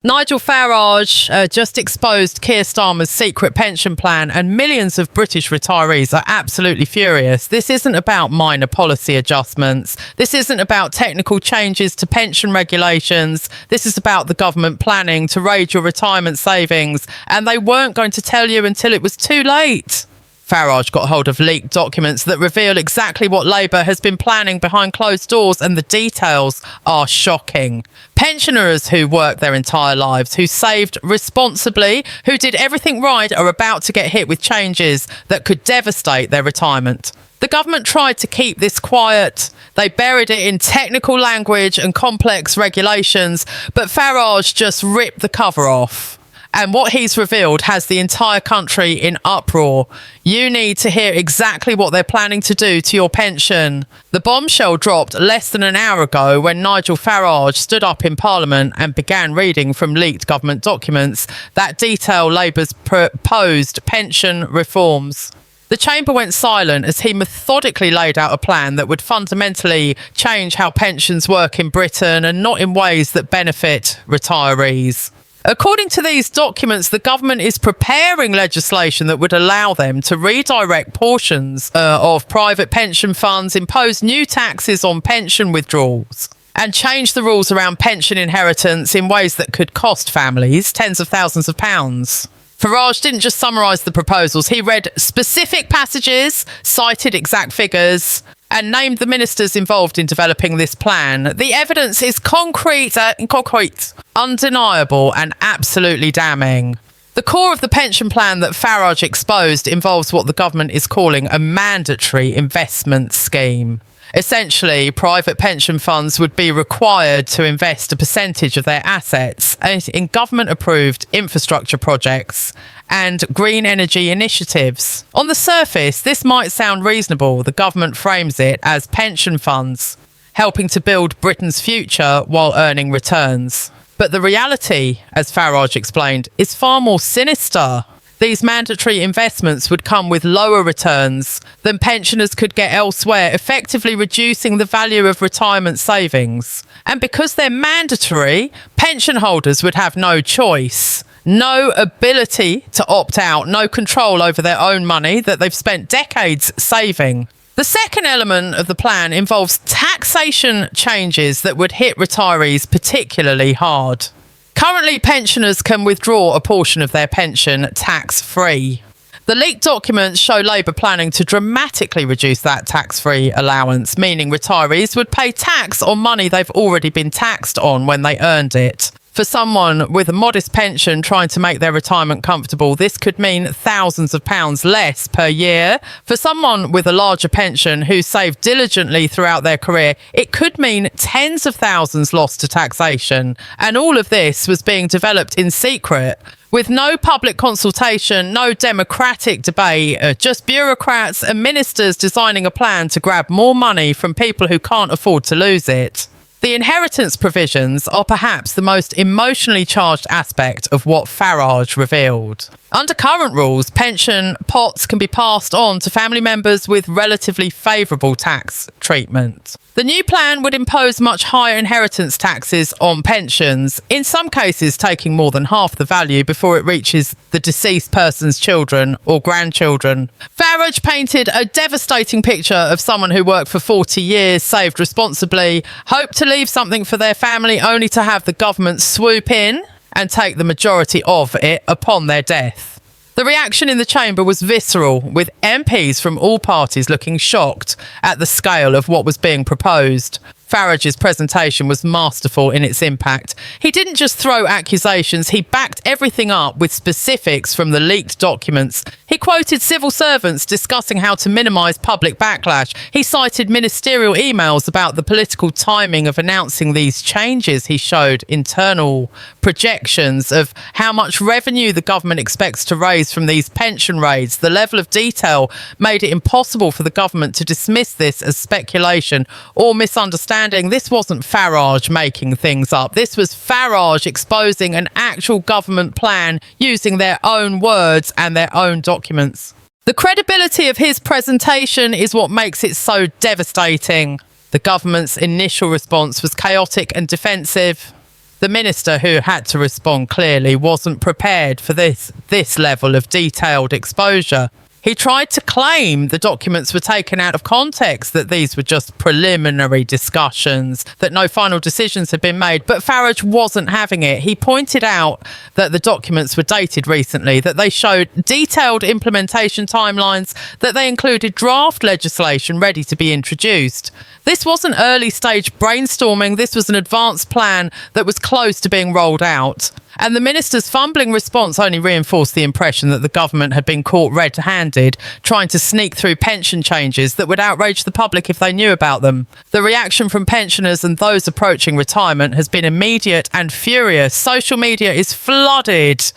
Nigel Farage just exposed Keir Starmer's secret pension plan, and millions of British retirees are absolutely furious. This isn't about minor policy adjustments. This isn't about technical changes to pension regulations. This is about the government planning to raid your retirement savings, and they weren't going to tell you until it was too late. Farage got hold of leaked documents that reveal exactly what Labour has been planning behind closed doors, and the details are shocking. Pensioners who worked their entire lives, who saved responsibly, who did everything right, are about to get hit with changes that could devastate their retirement. The government tried to keep this quiet. They buried it in technical language and complex regulations, but Farage just ripped the cover off. And what he's revealed has the entire country in uproar. You need to hear exactly what they're planning to do to your pension. The bombshell dropped less than an hour ago when Nigel Farage stood up in Parliament and began reading from leaked government documents that detail Labour's proposed pension reforms. The chamber went silent as he methodically laid out a plan that would fundamentally change how pensions work in Britain, and not in ways that benefit retirees. According to these documents, the government is preparing legislation that would allow them to redirect portions of private pension funds, impose new taxes on pension withdrawals, and change the rules around pension inheritance in ways that could cost families tens of thousands of pounds. Farage didn't just summarise the proposals, he read specific passages, cited exact figures, and named the ministers involved in developing this plan. The evidence is concrete, undeniable, and absolutely damning. The core of the pension plan that Farage exposed involves what the government is calling a mandatory investment scheme. Essentially, private pension funds would be required to invest a percentage of their assets in government-approved infrastructure projects and green energy initiatives. On the surface, this might sound reasonable. The government frames it as pension funds, helping to build Britain's future while earning returns. But the reality, as Farage explained, is far more sinister. These mandatory investments would come with lower returns than pensioners could get elsewhere, effectively reducing the value of retirement savings. And because they're mandatory, pension holders would have no choice, no ability to opt out, no control over their own money that they've spent decades saving. The second element of the plan involves taxation changes that would hit retirees particularly hard. Currently, pensioners can withdraw a portion of their pension tax-free. The leaked documents show Labour planning to dramatically reduce that tax-free allowance, meaning retirees would pay tax on money they've already been taxed on when they earned it. For someone with a modest pension trying to make their retirement comfortable, this could mean thousands of pounds less per year. For someone with a larger pension who saved diligently throughout their career, it could mean tens of thousands lost to taxation. And all of this was being developed in secret, with no public consultation, no democratic debate, just bureaucrats and ministers designing a plan to grab more money from people who can't afford to lose it. The inheritance provisions are perhaps the most emotionally charged aspect of what Farage revealed. Under current rules, pension pots can be passed on to family members with relatively favourable tax treatment. The new plan would impose much higher inheritance taxes on pensions, in some cases taking more than half the value before it reaches the deceased person's children or grandchildren. Farage painted a devastating picture of someone who worked for 40 years, saved responsibly, hoped to leave something for their family, only to have the government swoop in and take the majority of it upon their death. The reaction in the chamber was visceral, with MPs from all parties looking shocked at the scale of what was being proposed. Farage's presentation was masterful in its impact. He didn't just throw accusations, he backed everything up with specifics from the leaked documents. He quoted civil servants discussing how to minimise public backlash. He cited ministerial emails about the political timing of announcing these changes. He showed internal projections of how much revenue the government expects to raise from these pension raids. The level of detail made it impossible for the government to dismiss this as speculation or misunderstanding. This wasn't Farage making things up. This was Farage exposing an actual government plan using their own words and their own documents. The credibility of his presentation is what makes it so devastating. The government's initial response was chaotic and defensive. The minister, who had to respond clearly, wasn't prepared for this level of detailed exposure. He tried to claim the documents were taken out of context, that these were just preliminary discussions, that no final decisions had been made. But Farage wasn't having it. He pointed out that the documents were dated recently, that they showed detailed implementation timelines, that they included draft legislation ready to be introduced. This wasn't early stage brainstorming. This was an advanced plan that was close to being rolled out. And the minister's fumbling response only reinforced the impression that the government had been caught red-handed, trying to sneak through pension changes that would outrage the public if they knew about them. The reaction from pensioners and those approaching retirement has been immediate and furious. Social media is flooded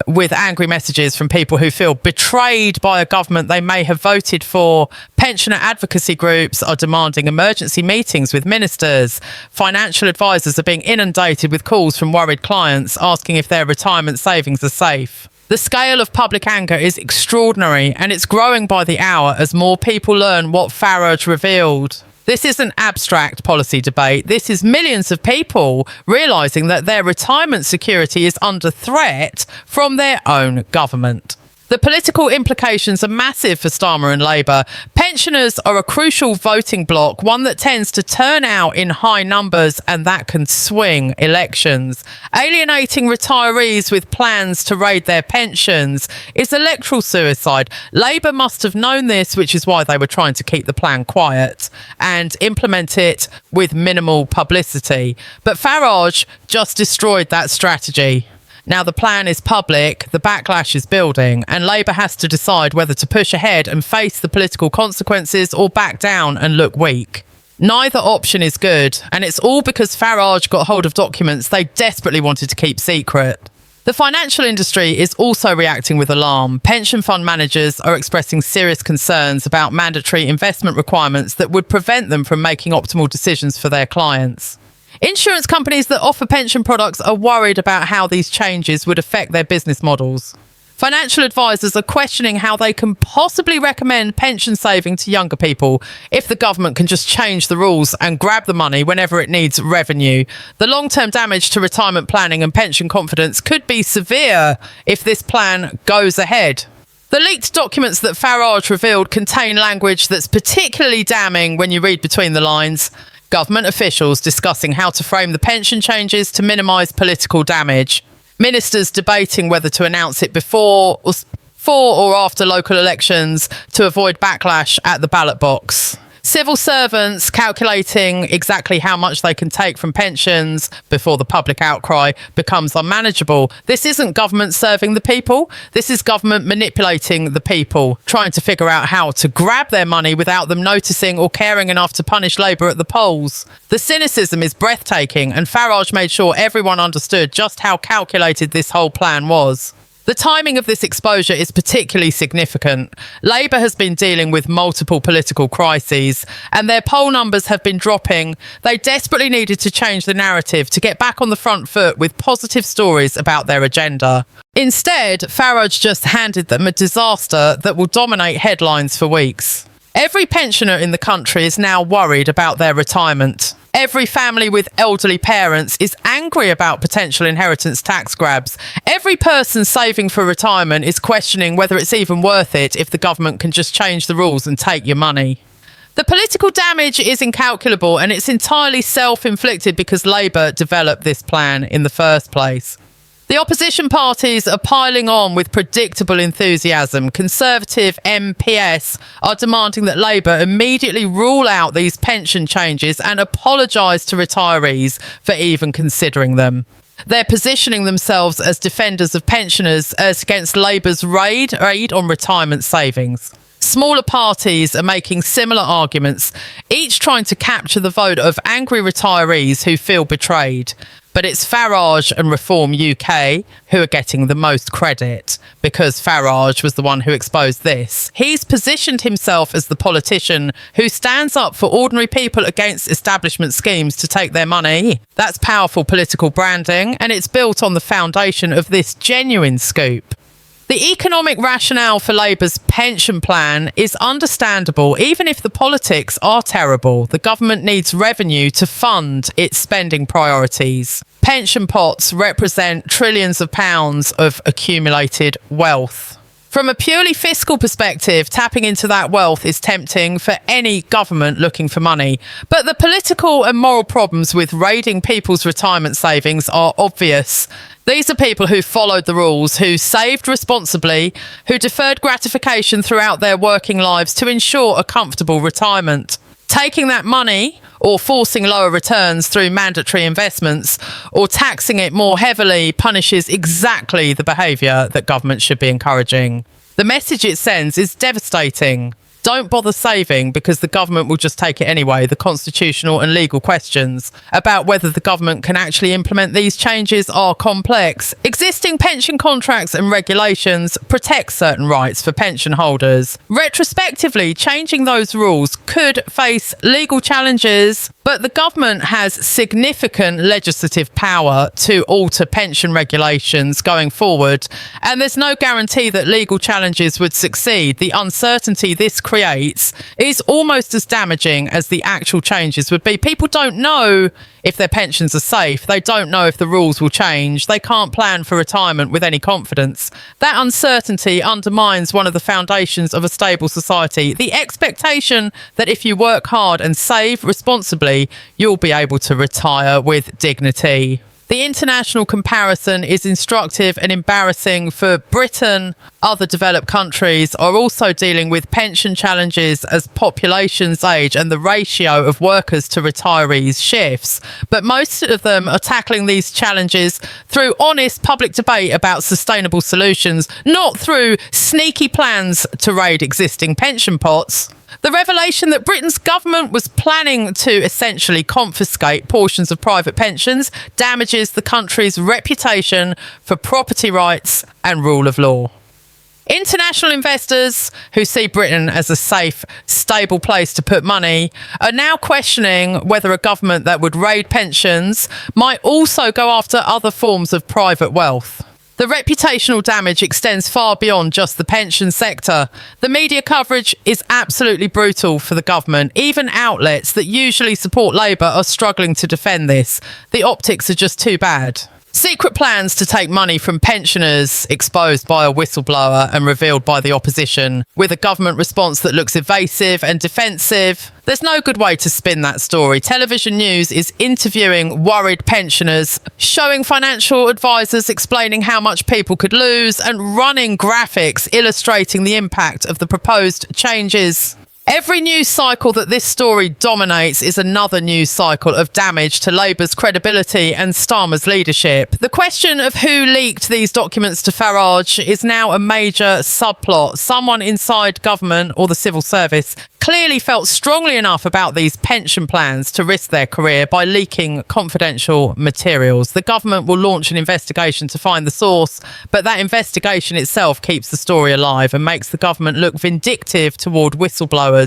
with angry messages from people who feel betrayed by a government they may have voted for. Pensioner advocacy groups are demanding emergency meetings with ministers. Financial advisors are being inundated with calls from worried clients asking if their retirement savings are safe. The scale of public anger is extraordinary, and it's growing by the hour as more people learn what Farage revealed. This isn't abstract policy debate. This is millions of people realising that their retirement security is under threat from their own government. The political implications are massive for Starmer and Labour. Pensioners are a crucial voting bloc, one that tends to turn out in high numbers, and that can swing elections. Alienating retirees with plans to raid their pensions is electoral suicide. Labour must have known this, which is why they were trying to keep the plan quiet and implement it with minimal publicity. But Farage just destroyed that strategy. Now the plan is public, the backlash is building, and Labour has to decide whether to push ahead and face the political consequences or back down and look weak. Neither option is good, and it's all because Farage got hold of documents they desperately wanted to keep secret. The financial industry is also reacting with alarm. Pension fund managers are expressing serious concerns about mandatory investment requirements that would prevent them from making optimal decisions for their clients. Insurance companies that offer pension products are worried about how these changes would affect their business models. Financial advisors are questioning how they can possibly recommend pension saving to younger people if the government can just change the rules and grab the money whenever it needs revenue. The long-term damage to retirement planning and pension confidence could be severe if this plan goes ahead. The leaked documents that Farage revealed contain language that's particularly damning when you read between the lines. Government officials discussing how to frame the pension changes to minimise political damage. Ministers debating whether to announce it before or after local elections to avoid backlash at the ballot box. Civil servants calculating exactly how much they can take from pensions before the public outcry becomes unmanageable. This isn't government serving the people. This is government manipulating the people, trying to figure out how to grab their money without them noticing or caring enough to punish Labour at the polls. The cynicism is breathtaking, and Farage made sure everyone understood just how calculated this whole plan was. The timing of this exposure is particularly significant. Labour has been dealing with multiple political crises, and their poll numbers have been dropping. They desperately needed to change the narrative to get back on the front foot with positive stories about their agenda. Instead, Farage just handed them a disaster that will dominate headlines for weeks. Every pensioner in the country is now worried about their retirement. Every family with elderly parents is angry about potential inheritance tax grabs. Every person saving for retirement is questioning whether it's even worth it if the government can just change the rules and take your money. The political damage is incalculable, and it's entirely self-inflicted because Labour developed this plan in the first place. The opposition parties are piling on with predictable enthusiasm. Conservative MPs are demanding that Labour immediately rule out these pension changes and apologise to retirees for even considering them. They're positioning themselves as defenders of pensioners as against Labour's raid on retirement savings. Smaller parties are making similar arguments, each trying to capture the vote of angry retirees who feel betrayed. But it's Farage and Reform UK who are getting the most credit, because Farage was the one who exposed this. He's positioned himself as the politician who stands up for ordinary people against establishment schemes to take their money. That's powerful political branding, and it's built on the foundation of this genuine scoop. The economic rationale for Labour's pension plan is understandable, even if the politics are terrible. The government needs revenue to fund its spending priorities. Pension pots represent trillions of pounds of accumulated wealth. From a purely fiscal perspective, tapping into that wealth is tempting for any government looking for money. But the political and moral problems with raiding people's retirement savings are obvious. These are people who followed the rules, who saved responsibly, who deferred gratification throughout their working lives to ensure a comfortable retirement. Taking that money, or forcing lower returns through mandatory investments, or taxing it more heavily punishes exactly the behaviour that government should be encouraging. The message it sends is devastating. Don't bother saving because the government will just take it anyway. The constitutional and legal questions about whether the government can actually implement these changes are complex. Existing pension contracts and regulations protect certain rights for pension holders. Retrospectively, changing those rules could face legal challenges, but the government has significant legislative power to alter pension regulations going forward, and there's no guarantee that legal challenges would succeed. The uncertainty this creates is almost as damaging as the actual changes would be. People don't know if their pensions are safe. They don't know if the rules will change. They can't plan for retirement with any confidence. That uncertainty undermines one of the foundations of a stable society, the expectation that if you work hard and save responsibly, you'll be able to retire with dignity. The international comparison is instructive and embarrassing for Britain. Other developed countries are also dealing with pension challenges as populations age and the ratio of workers to retirees shifts. But most of them are tackling these challenges through honest public debate about sustainable solutions, not through sneaky plans to raid existing pension pots. The revelation that Britain's government was planning to essentially confiscate portions of private pensions damages the country's reputation for property rights and rule of law. International investors who see Britain as a safe, stable place to put money are now questioning whether a government that would raid pensions might also go after other forms of private wealth. The reputational damage extends far beyond just the pension sector. The media coverage is absolutely brutal for the government. Even outlets that usually support Labour are struggling to defend this. The optics are just too bad. Secret plans to take money from pensioners exposed by a whistleblower and revealed by the opposition, with a government response that looks evasive and defensive. There's no good way to spin that story. Television news is interviewing worried pensioners, showing financial advisors explaining how much people could lose, and running graphics illustrating the impact of the proposed changes. Every news cycle that this story dominates is another news cycle of damage to Labour's credibility and Starmer's leadership. The question of who leaked these documents to Farage is now a major subplot. Someone inside government or the civil service clearly felt strongly enough about these pension plans to risk their career by leaking confidential materials. The government will launch an investigation to find the source, but that investigation itself keeps the story alive and makes the government look vindictive toward whistleblowers.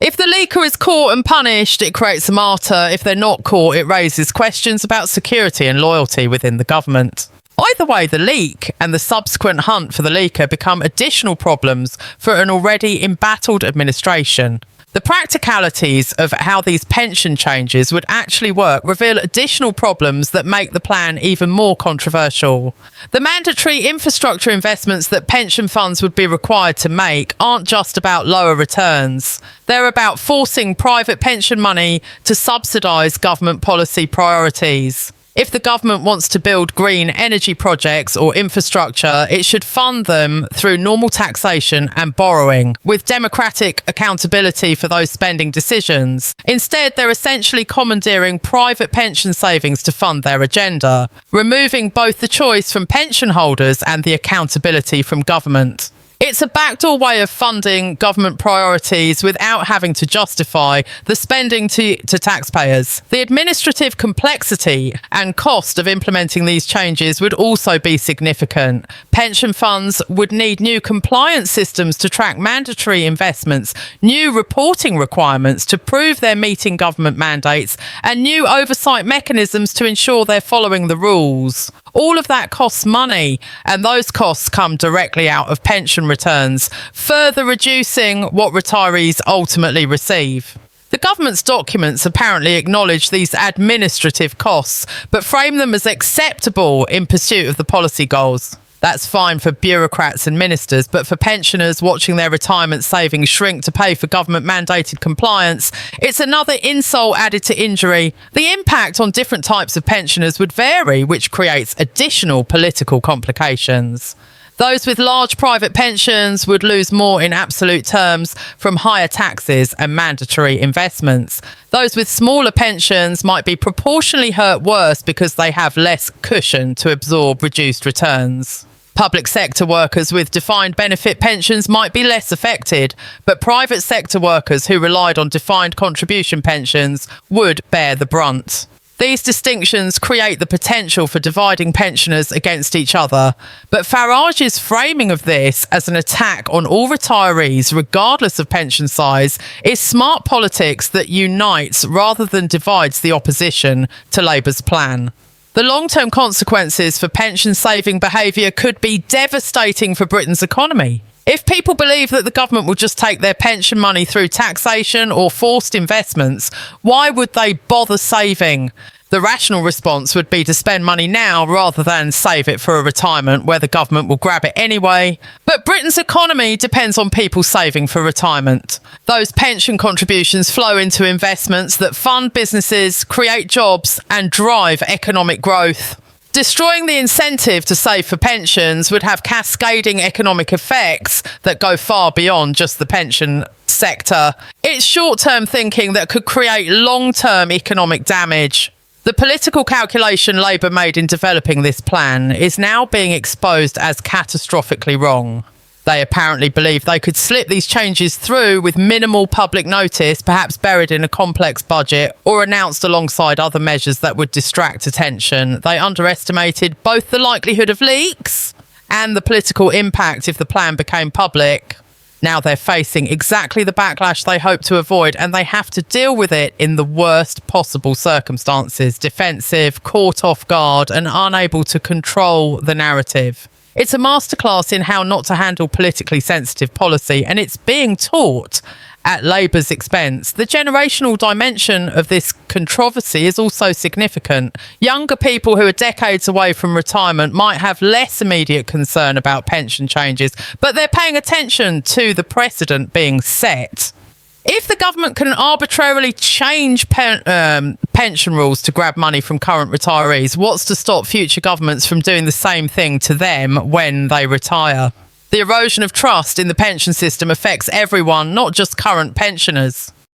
If the leaker is caught and punished, it creates a martyr. If they're not caught, it raises questions about security and loyalty within the government. Either way, the leak and the subsequent hunt for the leaker become additional problems for an already embattled administration. The practicalities of how these pension changes would actually work reveal additional problems that make the plan even more controversial. The mandatory infrastructure investments that pension funds would be required to make aren't just about lower returns. They're about forcing private pension money to subsidise government policy priorities. If the government wants to build green energy projects or infrastructure, it should fund them through normal taxation and borrowing, with democratic accountability for those spending decisions. Instead, they're essentially commandeering private pension savings to fund their agenda, removing both the choice from pension holders and the accountability from government. It's a backdoor way of funding government priorities without having to justify the spending to taxpayers. The administrative complexity and cost of implementing these changes would also be significant. Pension funds would need new compliance systems to track mandatory investments, new reporting requirements to prove they're meeting government mandates, and new oversight mechanisms to ensure they're following the rules. All of that costs money, and those costs come directly out of pension returns, further reducing what retirees ultimately receive. The government's documents apparently acknowledge these administrative costs, but frame them as acceptable in pursuit of the policy goals. That's fine for bureaucrats and ministers, but for pensioners watching their retirement savings shrink to pay for government-mandated compliance, it's another insult added to injury. The impact on different types of pensioners would vary, which creates additional political complications. Those with large private pensions would lose more in absolute terms from higher taxes and mandatory investments. Those with smaller pensions might be proportionally hurt worse because they have less cushion to absorb reduced returns. Public sector workers with defined benefit pensions might be less affected, but private sector workers who relied on defined contribution pensions would bear the brunt. These distinctions create the potential for dividing pensioners against each other, but Farage's framing of this as an attack on all retirees, regardless of pension size, is smart politics that unites rather than divides the opposition to Labour's plan. The long-term consequences for pension-saving behaviour could be devastating for Britain's economy. If people believe that the government will just take their pension money through taxation or forced investments, why would they bother saving? The rational response would be to spend money now rather than save it for a retirement where the government will grab it anyway. But Britain's economy depends on people saving for retirement. Those pension contributions flow into investments that fund businesses, create jobs, and drive economic growth. Destroying the incentive to save for pensions would have cascading economic effects that go far beyond just the pension sector. It's short-term thinking that could create long-term economic damage. The political calculation Labour made in developing this plan is now being exposed as catastrophically wrong. They apparently believe they could slip these changes through with minimal public notice, perhaps buried in a complex budget, or announced alongside other measures that would distract attention. They underestimated both the likelihood of leaks and the political impact if the plan became public. Now they're facing exactly the backlash they hope to avoid, and they have to deal with it in the worst possible circumstances: defensive, caught off guard, and unable to control the narrative. It's a masterclass in how not to handle politically sensitive policy, and it's being taught at Labour's expense. The generational dimension of this controversy is also significant. Younger people who are decades away from retirement might have less immediate concern about pension changes, but they're paying attention to the precedent being set. If the government can arbitrarily change pension rules to grab money from current retirees, what's to stop future governments from doing the same thing to them when they retire? The erosion of trust in the pension system affects everyone, not just current pensioners.